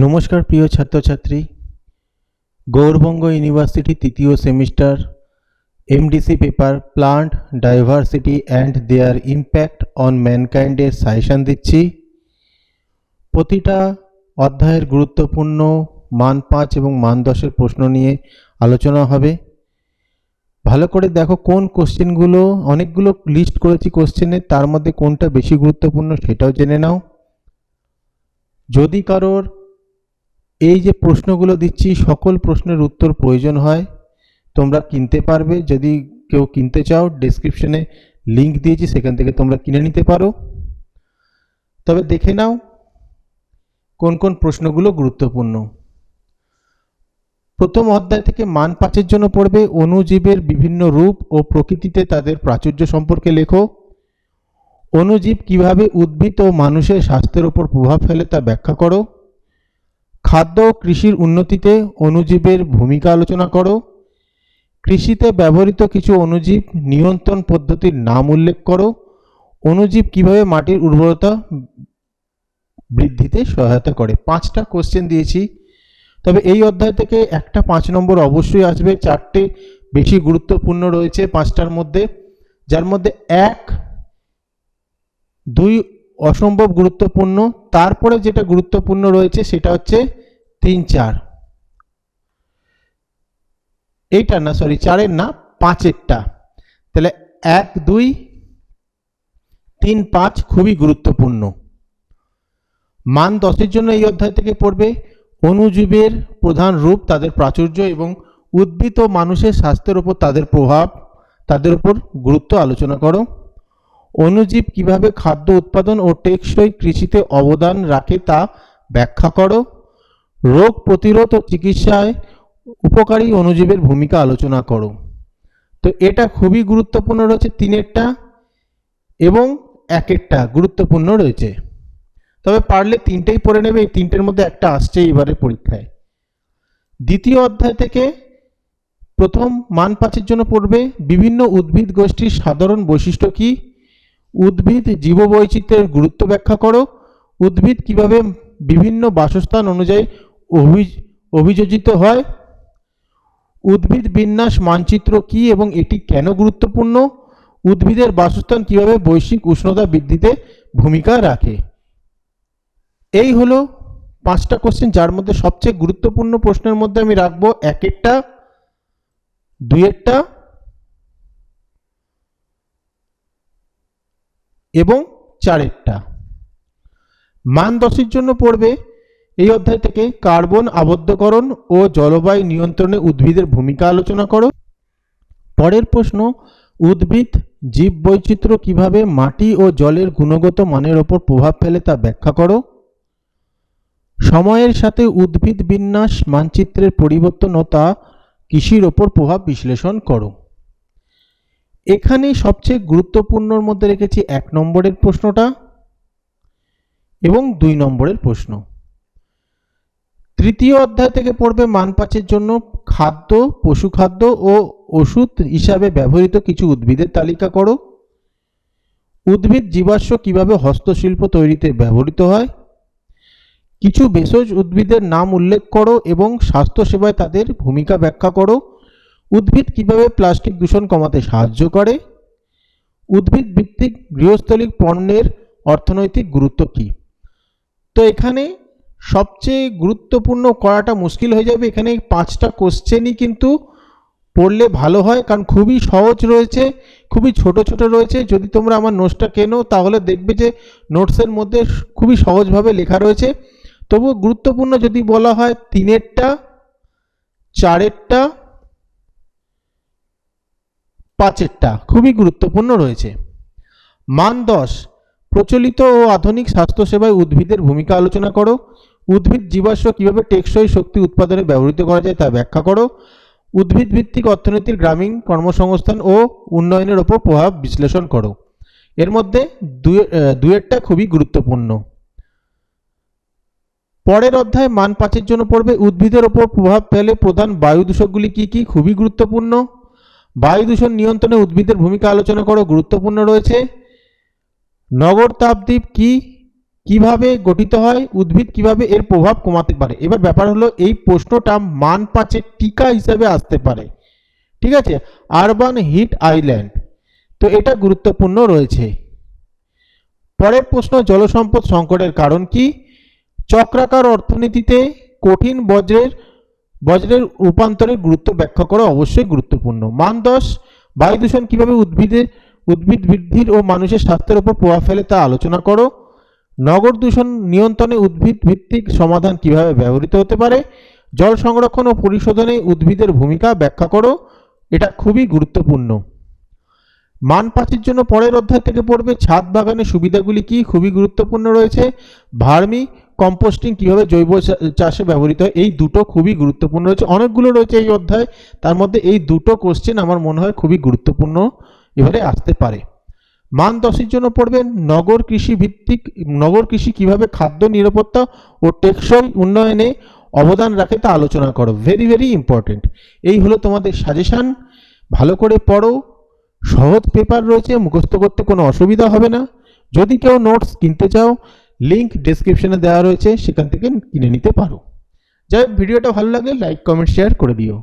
নমস্কার প্রিয় ছাত্রছাত্রী, গৌরবঙ্গ ইউনিভার্সিটি তৃতীয় semester MDC paper plant diversity and their impact on ম্যানকাইন্ডের সাজেশন দিচ্ছি। প্রতিটা অধ্যায়ের গুরুত্বপূর্ণ মান 5 এবং মান 10-এর প্রশ্ন নিয়ে আলোচনা হবে। ভালো করে দেখো কোন কোশ্চেনগুলো, অনেকগুলো লিস্ট করেছি কোশ্চেনের, তার মধ্যে কোনটা বেশি গুরুত্বপূর্ণ সেটাও জেনে নাও। যদি কারোর এই যে প্রশ্নগুলো দিচ্ছি সকল প্রশ্নের উত্তর প্রয়োজন হয়, তোমরা কিনতে পারবে। যদি কেউ কিনতে চাও, ডেসক্রিপশনে লিংক দিয়েছি, সেখান থেকে তোমরা কিনে নিতে পারো। তবে দেখে নাও কোন কোন প্রশ্নগুলো গুরুত্বপূর্ণ। প্রথম অধ্যায় থেকে মান 5-এর জন্য পড়বে অণুজীবের বিভিন্ন রূপ ও প্রকৃতিতে তাদের প্রাচুর্য সম্পর্কে লেখো। অণুজীব কিভাবে উদ্ভিদ ও মানুষের স্বাস্থ্যের উপর প্রভাব ফেলে তা ব্যাখ্যা করো। খাদ্য ও কৃষির উন্নতিতে অণুজীবের ভূমিকা আলোচনা করো। কৃষিতে ব্যবহৃত কিছু অণুজীব নিয়ন্ত্রণ পদ্ধতির নাম উল্লেখ করো। অণুজীব কিভাবে মাটির উর্বরতা বৃদ্ধিতে সহায়তা করে। 5টা কোশ্চেন দিয়েছি, তবে এই অধ্যায় থেকে একটা 5 নম্বর অবশ্যই আসবে। 4টে বেশি গুরুত্বপূর্ণ রয়েছে 5টার মধ্যে, যার মধ্যে 1, 2 অসম্ভব গুরুত্বপূর্ণ। তারপরে যেটা গুরুত্বপূর্ণ রয়েছে সেটা হচ্ছে 3, 4। এইটা না, সরি 4-এর না, 5-এরটা। তাহলে 1, 2, 3, 5 খুবই গুরুত্বপূর্ণ। মান 10-এর জন্য এই অধ্যায় থেকে পড়বে অণুজীবের প্রধান রূপ, তাদের প্রাচুর্য এবং উদ্ভিদ ও মানুষের স্বাস্থ্যের উপর তাদের প্রভাব, তাদের উপর গুরুত্ব আলোচনা করো। অণুজীব কিভাবে খাদ্য উৎপাদন ও টেকসই কৃষিতে অবদান রাখে তা ব্যাখ্যা করো। রোগ প্রতিরোধ ও চিকিৎসায় উপকারী অণুজীবের ভূমিকা আলোচনা করো। তো এটা খুবই গুরুত্বপূর্ণ রয়েছে, 3-এরটা এবং 1-এরটা গুরুত্বপূর্ণ রয়েছে। তবে পারলে 3টেই পড়ে নেবে, এই 3টের মধ্যে একটা আসছে এবারে পরীক্ষায়। দ্বিতীয় অধ্যায় থেকে প্রথম মান 5-এর জন্য পড়বে বিভিন্ন উদ্ভিদ গোষ্ঠীর সাধারণ বৈশিষ্ট্য কি। উদ্ভিদ জীববৈচিত্র্যের গুরুত্ব ব্যাখ্যা করো। উদ্ভিদ কিভাবে বিভিন্ন বাসস্থান অনুযায়ী অভিযোজিত হয়। উদ্ভিদ বিন্যাস মানচিত্র কি এবং এটি কেন গুরুত্বপূর্ণ। উদ্ভিদের বাসস্থান কিভাবে বৈশ্বিক উষ্ণতা বৃদ্ধিতে ভূমিকা রাখে। এই হলো 5টা কোশ্চেন, যার মধ্যে সবচেয়ে গুরুত্বপূর্ণ প্রশ্নের মধ্যে আমি রাখবো 1-এরটা, 2-এরটা এবং 4-এরটা। মান 10-এর জন্য পড়বে এই অধ্যায় থেকে কার্বন আবদ্ধকরণ ও জলবায়ু নিয়ন্ত্রণে উদ্ভিদের ভূমিকা আলোচনা করো। পরের প্রশ্ন, উদ্ভিদ জীববৈচিত্র্য কিভাবে মাটি ও জলের গুণগত মানের ওপর প্রভাব ফেলে তা ব্যাখ্যা করো। সময়ের সাথে উদ্ভিদ বিন্যাস মানচিত্রের পরিবর্তন ও তা কৃষির ওপর প্রভাব বিশ্লেষণ করো। এখানে সবচেয়ে গুরুত্বপূর্ণর মধ্যে রেখেছি 1 নম্বরের প্রশ্নটা এবং 2 নম্বরের প্রশ্ন। তৃতীয় অধ্যায় থেকে পড়বে মান 5-এর জন্য খাদ্য, পশুখাদ্য ও ওষুধ হিসাবে ব্যবহৃত কিছু উদ্ভিদের তালিকা করো। উদ্ভিদ জীবাশ্ম কিভাবে হস্তশিল্প তৈরিতে ব্যবহৃত হয়। কিছু ভেষজ উদ্ভিদের নাম উল্লেখ করো এবং স্বাস্থ্যসেবায় তাদের ভূমিকা ব্যাখ্যা করো। উদ্ভিদ কিভাবে প্লাস্টিক দূষণ কমাতে সাহায্য করে। উদ্ভিদ ভিত্তিক গৃহস্থলী পণ্যের অর্থনৈতিক গুরুত্ব কী। তো এখানে সবচেয়ে গুরুত্বপূর্ণ করাটা মুশকিল হয়ে যাবে। এখানে 5টা কোশ্চেনই কিন্তু পড়লে ভালো হয়, কারণ খুবই সহজ রয়েছে, খুবই ছোট ছোট রয়েছে। যদি তোমরা আমার নোটসটা কেনো তাহলে দেখবে যে নোটসের মধ্যে খুবই সহজভাবে লেখা রয়েছে। তবু গুরুত্বপূর্ণ যদি বলা হয় 3-এরটা, 4-এরটা, 5-এরটা খুবই গুরুত্বপূর্ণ রয়েছে। মান 10, প্রচলিত ও আধুনিক স্বাস্থ্যসেবায় উদ্ভিদের ভূমিকা আলোচনা করো। উদ্ভিদ জীবাশ্ম কিভাবে টেকসই শক্তি উৎপাদনে ব্যবহৃত করা যায় তা ব্যাখ্যা করো। উদ্ভিদ ভিত্তিক অর্থনীতির গ্রামীণ কর্মসংস্থান ও উন্নয়নের ওপর প্রভাব বিশ্লেষণ করো। এর মধ্যে 2-এরটা খুবই গুরুত্বপূর্ণ। পরের অধ্যায় মান 5-এর জন্য পড়বে উদ্ভিদের ওপর প্রভাব ফেলে প্রধান বায়ু দূষকগুলি কি কি, খুবই গুরুত্বপূর্ণ। বায়ু দূষণ নিয়ন্ত্রণে উদ্ভিদের ভূমিকা আলোচনা করো, গুরুত্বপূর্ণ রয়েছে। নগর তাপদ্বীপ কি কিভাবে গঠিত হয়, উদ্ভিদ কিভাবে এর প্রভাব কমাতে পারে। এবার ব্যাপার হলো এই প্রশ্নটা মান 5-এর টিকা হিসাবে আসতে পারে, ঠিক আছে। আরবান হিট আইল্যান্ড, তো এটা গুরুত্বপূর্ণ রয়েছে। পরের প্রশ্ন, জলসম্পদ সংকটের কারণ কি? চক্রাকার অর্থনীতিতে কঠিন বজ্রের রূপান্তরের গুরুত্ব ব্যাখ্যা করা অবশ্যই গুরুত্বপূর্ণ। মান 10, বায়ু দূষণ কিভাবে উদ্ভিদ বৃদ্ধির ও মানুষের স্বাস্থ্যের উপর প্রভাব ফেলে তা আলোচনা করো। নগর দূষণ নিয়ন্ত্রণে উদ্ভিদ ভিত্তিক সমাধান কিভাবে ব্যবহৃত হতে পারে। জল সংরক্ষণ ও পরিশোধনে উদ্ভিদের ভূমিকা ব্যাখ্যা করো, এটা খুবই গুরুত্বপূর্ণ। মান 5-এর জন্য পরের অধ্যায় থেকে পড়বে ছাদ বাগানের সুবিধাগুলি কি, খুবই গুরুত্বপূর্ণ রয়েছে। ভার্মি কম্পোস্টিং কিভাবে জৈব চাষে ব্যবহৃত হয়, এই দুটো খুবই গুরুত্বপূর্ণ রয়েছে। অনেকগুলো রয়েছে এই অধ্যায়, তার মধ্যে এই দুটো কোশ্চেন আমার মনে হয় খুবই গুরুত্বপূর্ণ এবারে আসতে পারে। মান 10-এর জন্য পড়বেন নগর কৃষি কিভাবে খাদ্য নিরাপত্তা ও টেকসই উন্নয়নে অবদান রাখে তা আলোচনা করো, ভেরি ভেরি ইম্পর্টেন্ট। এই হলো তোমাদের সাজেশন, ভালো করে পড়ো, সহজ পেপার রয়েছে, মুখস্থ করতে কোনো অসুবিধা হবে না। যদি কেউ নোটস কিনতে চাও, লিংক ডেসক্রিপশনে দেওয়া রয়েছে, সেখান থেকে কিনে নিতে পারো। যাই হোক, ভিডিওটা ভালো লাগলে লাইক কমেন্ট শেয়ার করে দিও।